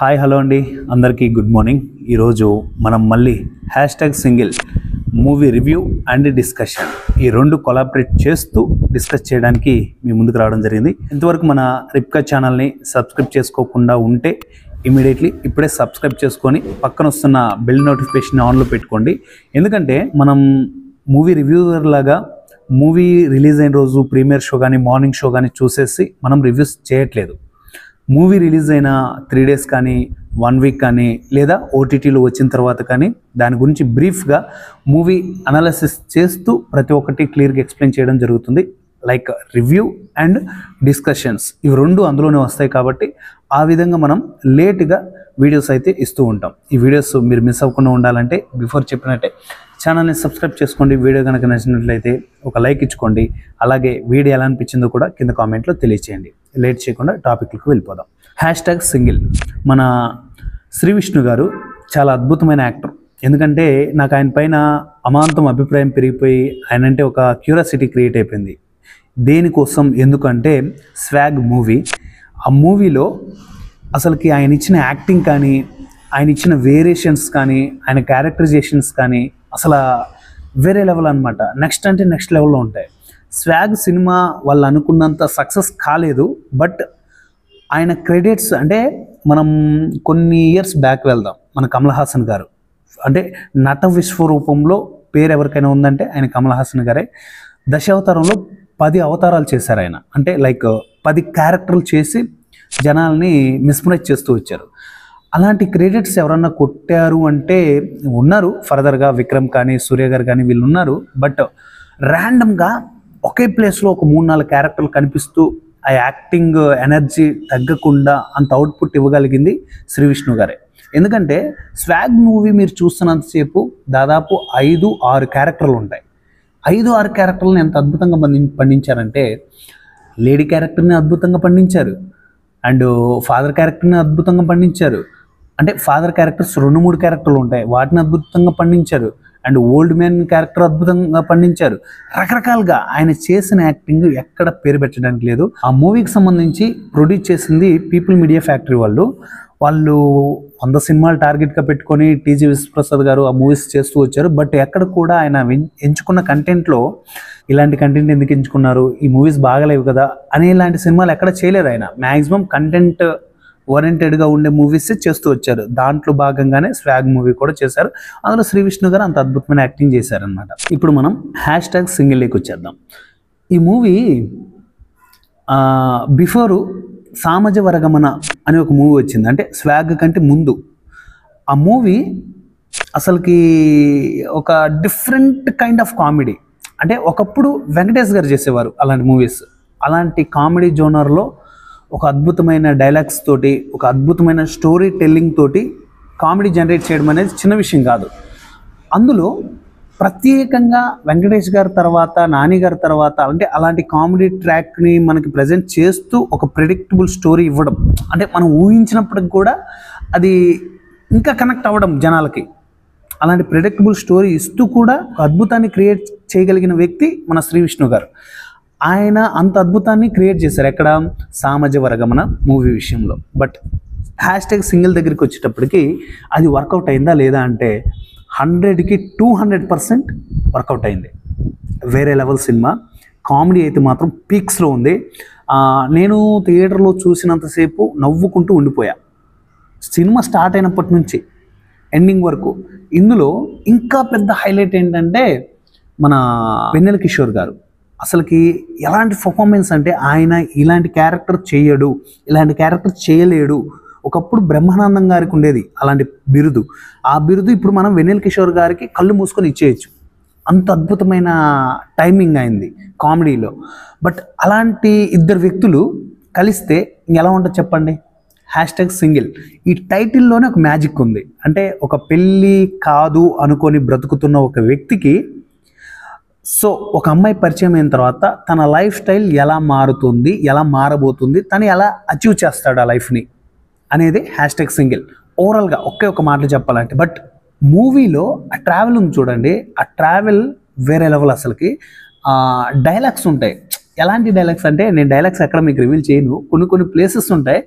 Hi hello అండి, అందరికీ good morning. ఈరోజు మనం మళ్ళీ #single movie review and discussion ఈ రెండు కొలాబరేట్ చేస్తూ డిస్కస్ చేయడానికి మీ ముందుకు రావడం జరిగింది. ఇంతవరకు మన రిప్కా ఛానల్ని సబ్స్క్రైబ్ చేసుకోకుండా ఉంటే ఇమీడియట్లీ ఇప్పుడే సబ్స్క్రైబ్ చేసుకొని పక్కన వస్తున్న బెల్ నోటిఫికేషన్ ఆన్లో పెట్టుకోండి. ఎందుకంటే మనం మూవీ రివ్యూవర్ లాగా మూవీ రిలీజ్ అయిన రోజు ప్రీమియర్ షో కానీ మార్నింగ్ షో కానీ చూసేసి మనం రివ్యూస్ చేయట్లేదు. మూవీ రిలీజ్ అయిన 3 days కానీ 1 week కానీ లేదా ఓటీటీలో వచ్చిన తర్వాత కానీ దాని గురించి బ్రీఫ్గా మూవీ అనాలిసిస్ చేస్తూ ప్రతి ఒక్కటి క్లియర్గా ఎక్స్ప్లెయిన్ చేయడం జరుగుతుంది. లైక్ రివ్యూ అండ్ డిస్కషన్స్ ఇవి రెండు అందులోనే వస్తాయి. కాబట్టి ఆ విధంగా మనం లేట్గా వీడియోస్ అయితే ఇస్తూ ఉంటాం. ఈ వీడియోస్ మీరు మిస్ అవ్వకుండా ఉండాలంటే బిఫోర్ చెప్పినట్టే ఛానల్ని సబ్స్క్రైబ్ చేసుకోండి. వీడియో కనుక నచ్చినట్లయితే ఒక లైక్ ఇచ్చుకోండి. అలాగే వీడియో ఎలా అనిపించిందో కూడా కింద కామెంట్లో తెలియచేయండి. లేట్ చేయకుండా టాపిక్లకు వెళ్ళిపోదాం. #సింగిల్ మన శ్రీ విష్ణు గారు చాలా అద్భుతమైన యాక్టర్. ఎందుకంటే నాకు ఆయన పైన అమాంతం అభిప్రాయం పెరిగిపోయి ఆయన అంటే ఒక క్యూరియాసిటీ క్రియేట్ అయిపోయింది. దేనికోసం? ఎందుకంటే స్వాగ్ మూవీ. ఆ మూవీలో అసలుకి ఆయన ఇచ్చిన యాక్టింగ్ కానీ ఆయన ఇచ్చిన వేరియేషన్స్ కానీ ఆయన క్యారెక్టరైజేషన్స్ కానీ అసలు వేరే లెవెల్ అనమాట. నెక్స్ట్ అంటే నెక్స్ట్ లెవెల్లో ఉంటాయి. స్వాగ్ సినిమా వాళ్ళు అనుకున్నంత సక్సెస్ కాలేదు. బట్ ఆయన క్రెడిట్స్ అంటే మనం కొన్ని ఇయర్స్ బ్యాక్ వెళ్దాం. మన కమల్ హాసన్ గారు అంటే నట విశ్వరూపంలో పేరు ఎవరికైనా ఉందంటే ఆయన కమల్ హాసన్ గారే. దశావతారంలో 10 అవతారాలు చేశారు ఆయన. అంటే లైక్ 10 క్యారెక్టర్లు చేసి జనాల్ని మిస్మరైజ్ చేస్తూ వచ్చారు. అలాంటి క్రెడిట్స్ ఎవరన్నా కొట్టారు అంటే ఉన్నారు. ఫర్దర్గా విక్రమ్ కానీ సూర్య గారు కానీ వీళ్ళు ఉన్నారు. బట్ ర్యాండమ్గా ఒకే ప్లేస్లో ఒక 3-4 క్యారెక్టర్లు కనిపిస్తూ ఆ యాక్టింగ్ ఎనర్జీ తగ్గకుండా అంత అవుట్పుట్ ఇవ్వగలిగింది శ్రీ విష్ణు గారే. ఎందుకంటే స్వాగ్ మూవీ మీరు చూస్తున్నంతసేపు దాదాపు 5-6 క్యారెక్టర్లు ఉంటాయి. 5-6 క్యారెక్టర్లను ఎంత అద్భుతంగా పండించారంటే లేడీ క్యారెక్టర్ని అద్భుతంగా పండించారు అండ్ ఫాదర్ క్యారెక్టర్ని అద్భుతంగా పండించారు. అంటే ఫాదర్ క్యారెక్టర్స్ 2-3 క్యారెక్టర్లు ఉంటాయి, వాటిని అద్భుతంగా పండించారు. అండ్ ఓల్డ్ మ్యాన్ క్యారెక్టర్ అద్భుతంగా పండించారు. రకరకాలుగా ఆయన చేసిన యాక్టింగ్ ఎక్కడ పేరు పెట్టడానికి లేదు. ఆ మూవీకి సంబంధించి ప్రొడ్యూస్ చేసింది పీపుల్ మీడియా ఫ్యాక్టరీ వాళ్ళు 100 సినిమాలు టార్గెట్గా పెట్టుకొని టీజీ విశ్వప్రసాద్ గారు ఆ మూవీస్ చేస్తూ వచ్చారు. బట్ ఎక్కడ కూడా ఆయన ఎంచుకున్న కంటెంట్లో ఇలాంటి కంటెంట్ ఎందుకు ఎంచుకున్నారు, ఈ మూవీస్ బాగలేవు కదా అనే ఇలాంటి సినిమాలు ఎక్కడ చేయలేదు. ఆయన మ్యాక్సిమం కంటెంట్ ఓరియంటెడ్గా ఉండే మూవీస్ చేస్తూ వచ్చారు. దాంట్లో భాగంగానే స్వాగ్ మూవీ కూడా చేశారు. అందులో శ్రీ విష్ణు గారు అంత అద్భుతమైన యాక్టింగ్ చేశారనమాట. ఇప్పుడు మనం #సింగిల్కి వచ్చేద్దాం. ఈ మూవీ బిఫోరు సామజ వరగమన అనే ఒక మూవీ వచ్చింది. అంటే స్వాగ్ కంటే ముందు ఆ మూవీ అసలుకి ఒక డిఫరెంట్ కైండ్ ఆఫ్ కామెడీ. అంటే ఒకప్పుడు వెంకటేష్ గారు చేసేవారు అలాంటి మూవీస్. అలాంటి కామెడీ జోనర్లో ఒక అద్భుతమైన డైలాగ్స్ తోటి ఒక అద్భుతమైన స్టోరీ టెల్లింగ్ తోటి కామెడీ జనరేట్ చేయడం అనేది చిన్న విషయం కాదు. అందులో ప్రత్యేకంగా వెంకటేష్ గారి తర్వాత నాని గారి తర్వాత అంటే అలాంటి కామెడీ ట్రాక్ని మనకి ప్రజెంట్ చేస్తూ ఒక ప్రెడిక్టబుల్ స్టోరీ ఇవ్వడం, అంటే మనం ఊహించినప్పటికి కూడా అది ఇంకా కనెక్ట్ అవ్వడం జనాలకి. అలాంటి ప్రెడిక్టబుల్ స్టోరీ ఇస్తూ కూడా ఒక అద్భుతాన్ని క్రియేట్ చేయగలిగిన వ్యక్తి మన శ్రీ విష్ణు గారు. ఆయన అంత అద్భుతాన్ని క్రియేట్ చేశారు ఎక్కడ? సామజ వరగమన మూవీ విషయంలో. బట్ #సింగిల్ దగ్గరికి వచ్చేటప్పటికి అది వర్కౌట్ అయిందా లేదా అంటే 100కి 200% వర్కౌట్ అయింది. వేరే లెవెల్ సినిమా. కామెడీ అయితే మాత్రం పీక్స్లో ఉంది. నేను థియేటర్లో చూసినంతసేపు నవ్వుకుంటూ ఉండిపోయా సినిమా స్టార్ట్ అయినప్పటి నుంచి ఎండింగ్ వరకు. ఇందులో ఇంకా పెద్ద హైలైట్ ఏంటంటే మన వెన్నెల కిషోర్ గారు అసలుకి ఎలాంటి పర్ఫార్మెన్స్ అంటే ఆయన ఇలాంటి క్యారెక్టర్ చేయడు, ఇలాంటి క్యారెక్టర్ చేయలేడు. ఒకప్పుడు బ్రహ్మానందం గారికి ఉండేది అలాంటి బిరుదు. ఆ బిరుదు ఇప్పుడు మనం వెన్నెల కిషోర్ గారికి కళ్ళు మూసుకొని ఇచ్చేయచ్చు. అంత అద్భుతమైన టైమింగ్ అయింది కామెడీలో. బట్ అలాంటి ఇద్దరు వ్యక్తులు కలిస్తే ఎలా ఉంటుంది చెప్పండి? #సింగిల్ ఈ టైటిల్లోనే ఒక మ్యాజిక్ ఉంది. అంటే ఒక పెళ్ళి కాదు అనుకొని బ్రతుకుతున్న ఒక వ్యక్తికి సో ఒక అమ్మాయి పరిచయం అయిన తర్వాత తన లైఫ్ స్టైల్ ఎలా మారుతుంది, ఎలా మారబోతుంది, తను ఎలా అచీవ్ చేస్తాడు ఆ లైఫ్ని అనేది #సింగిల్. ఓవరాల్గా ఒకే ఒక మాటలు చెప్పాలంటే. బట్ మూవీలో ఆ ట్రావెల్ ఉంది చూడండి, ఆ ట్రావెల్ వేరే లెవెల్. అసలుకి డైలాగ్స్ ఉంటాయి ఎలాంటి డైలాగ్స్ అంటే, నేను డైలాగ్స్ ఎక్కడ మీకు రివీల్ చేయను. కొన్ని ప్లేసెస్ ఉంటాయి,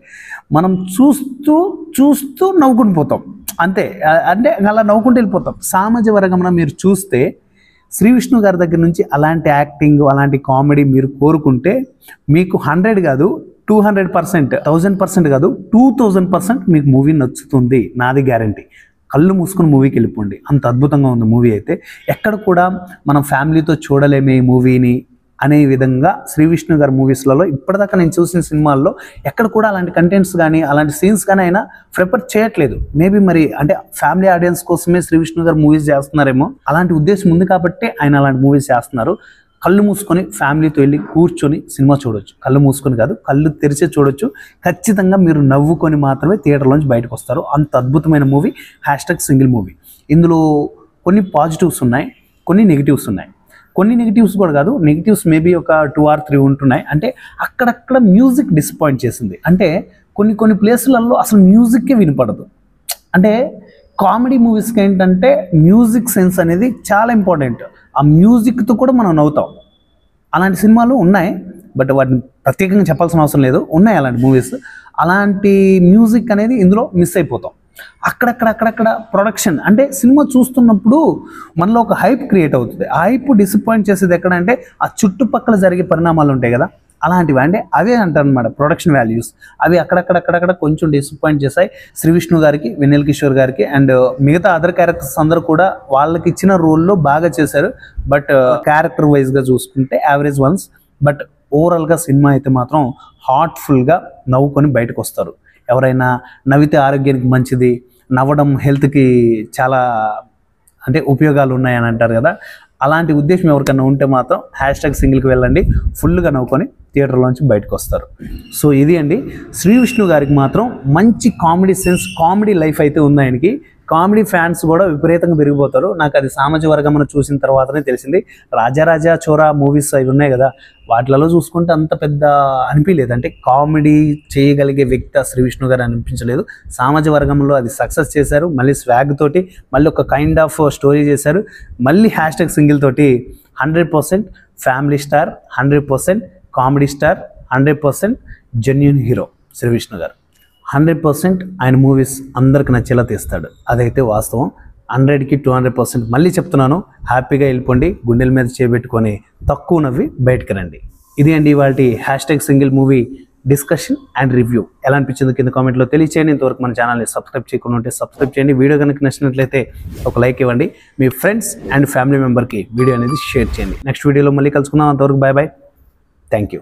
మనం చూస్తూ నవ్వుకుని పోతాం అంతే. అంటే అలా నవ్వుకుంటూ వెళ్ళిపోతాం. సామాజిక వర్గంలో మీరు చూస్తే శ్రీ విష్ణు గారి దగ్గర నుంచి అలాంటి యాక్టింగ్, అలాంటి కామెడీ మీరు కోరుకుంటే మీకు 100 కాదు 200%, 1000% కాదు 2000% మీకు మూవీ నచ్చుతుంది, నాది గ్యారంటీ. కళ్ళు మూసుకుని మూవీకి వెళ్ళిపోండి, అంత అద్భుతంగా ఉంది మూవీ అయితే. ఎక్కడ కూడా మనం ఫ్యామిలీతో చూడలేమే ఈ మూవీని అనే విధంగా శ్రీ విష్ణు గారి మూవీస్లలో ఇప్పటిదాకా నేను చూసిన సినిమాల్లో ఎక్కడ కూడా అలాంటి కంటెంట్స్ కానీ అలాంటి సీన్స్ కానీ ఆయన ప్రిఫర్ చేయట్లేదు. మేబీ మరి అంటే ఫ్యామిలీ ఆడియన్స్ కోసమే శ్రీ విష్ణు గారు మూవీస్ చేస్తున్నారేమో, అలాంటి ఉద్దేశం ఉంది కాబట్టి ఆయన అలాంటి మూవీస్ చేస్తున్నారు. కళ్ళు మూసుకొని ఫ్యామిలీతో వెళ్ళి కూర్చొని సినిమా చూడొచ్చు. కళ్ళు మూసుకొని కాదు, కళ్ళు తెరిచే చూడొచ్చు. ఖచ్చితంగా మీరు నవ్వుకొని మాత్రమే థియేటర్లోంచి బయటకు వస్తారు. అంత అద్భుతమైన మూవీ #సింగిల్ మూవీ. ఇందులో కొన్ని పాజిటివ్స్ ఉన్నాయి, కొన్ని నెగిటివ్స్ ఉన్నాయి. కొన్ని నెగిటివ్స్ కూడా కాదు, నెగిటివ్స్ మేబీ ఒక 2 or 3 ఉంటున్నాయి. అంటే అక్కడక్కడ మ్యూజిక్ డిసప్పాయింట్ చేసింది. అంటే కొన్ని ప్లేసులలో అసలు మ్యూజిక్కే వినపడదు. అంటే కామెడీ మూవీస్కి ఏంటంటే మ్యూజిక్ సెన్స్ అనేది చాలా ఇంపార్టెంట్. ఆ మ్యూజిక్తో కూడా మనం నవ్వుతాం. అలాంటి సినిమాలు ఉన్నాయి, బట్ వాటిని ప్రత్యేకంగా చెప్పాల్సిన అవసరం లేదు, ఉన్నాయి అలాంటి మూవీస్. అలాంటి మ్యూజిక్ అనేది ఇందులో మిస్ అయిపోతాం. అక్కడక్కడ ప్రొడక్షన్ అంటే సినిమా చూస్తున్నప్పుడు మనలో ఒక హైప్ క్రియేట్ అవుతుంది. ఆ హైప్ డిసప్పాయింట్ చేసేది ఎక్కడంటే ఆ చుట్టుపక్కల జరిగే పరిణామాలు ఉంటాయి కదా, అలాంటివి. అంటే అవే అంటారు అనమాట ప్రొడక్షన్ వాల్యూస్. అవి అక్కడక్కడ కొంచెం డిసప్పాయింట్ చేశాయి శ్రీ విష్ణు గారికి, వెన్నెల కిషోర్ గారికి, అండ్ మిగతా అదర్ క్యారెక్టర్స్ అందరూ కూడా వాళ్ళకి ఇచ్చిన రోల్లో బాగా చేశారు. బట్ క్యారెక్టర్ వైజ్గా చూసుకుంటే యావరేజ్ వన్స్. బట్ ఓవరాల్గా సినిమా అయితే మాత్రం హార్ట్ఫుల్గా నవ్వుకొని బయటకు వస్తారు. ఎవరైనా నవ్వితే ఆరోగ్యానికి మంచిది, నవ్వడం హెల్త్కి చాలా అంటే ఉపయోగాలు ఉన్నాయని అంటారు కదా, అలాంటి ఉద్దేశం ఎవరికైనా ఉంటే మాత్రం #సింగిల్కి వెళ్ళండి, ఫుల్గా నవ్వుకొని థియేటర్లోంచి బయటకు వస్తారు. సో ఇది అండి, శ్రీ విష్ణు గారికి మాత్రం మంచి కామెడీ సెన్స్, కామెడీ లైఫ్ అయితే ఉంది ఆయనకి. కామెడీ ఫ్యాన్స్ కూడా విపరీతంగా పెరిగిపోతారు. నాకు అది సామాజిక వర్గం చూసిన తర్వాతనే తెలిసింది. రాజా చోరా మూవీస్ అవి ఉన్నాయి కదా, వాటిలలో చూసుకుంటే అంత పెద్ద అనిపించలేదు. అంటే కామెడీ చేయగలిగే వ్యక్తి శ్రీ విష్ణు గారు అనిపించలేదు. సామాజిక వర్గంలో అది సక్సెస్ చేశారు. మళ్ళీ స్వాగ్ తోటి మళ్ళీ ఒక కైండ్ ఆఫ్ స్టోరీ చేశారు. మళ్ళీ #సింగిల్ తోటి 100% family star, 100% comedy star, 100% genuine hero Shri Vishnu గారు. 100% ఆయన మూవీస్ అందరికి నచ్చేలా తీస్తాడు, అదైతే వాస్తవం. 100కి 200%. మళ్ళీ చెప్తున్నాను, హ్యాపీగా వెళ్ళిపోండి, గుండెల మీద చేపెట్టుకొని తక్కువ నవ్వి బయటకు రండి. ఇది అండి ఇవాల్టి #single movie discussion and review. ఎలా అనిపించింది కింద కామెంట్లో తెలియచేయండి. ఇంతవరకు మన ఛానల్ని సబ్స్క్రైబ్ చేయకుండా ఉంటే సబ్స్క్రైబ్ చేయండి. వీడియో కనుక నచ్చినట్లయితే ఒక లైక్ ఇవ్వండి. మీ ఫ్రెండ్స్ అండ్ ఫ్యామిలీ మెంబర్కి వీడియో అనేది షేర్ చేయండి. నెక్స్ట్ వీడియోలో మళ్ళీ కలుసుకుందాం. అంతవరకు బాయ్. Thank you.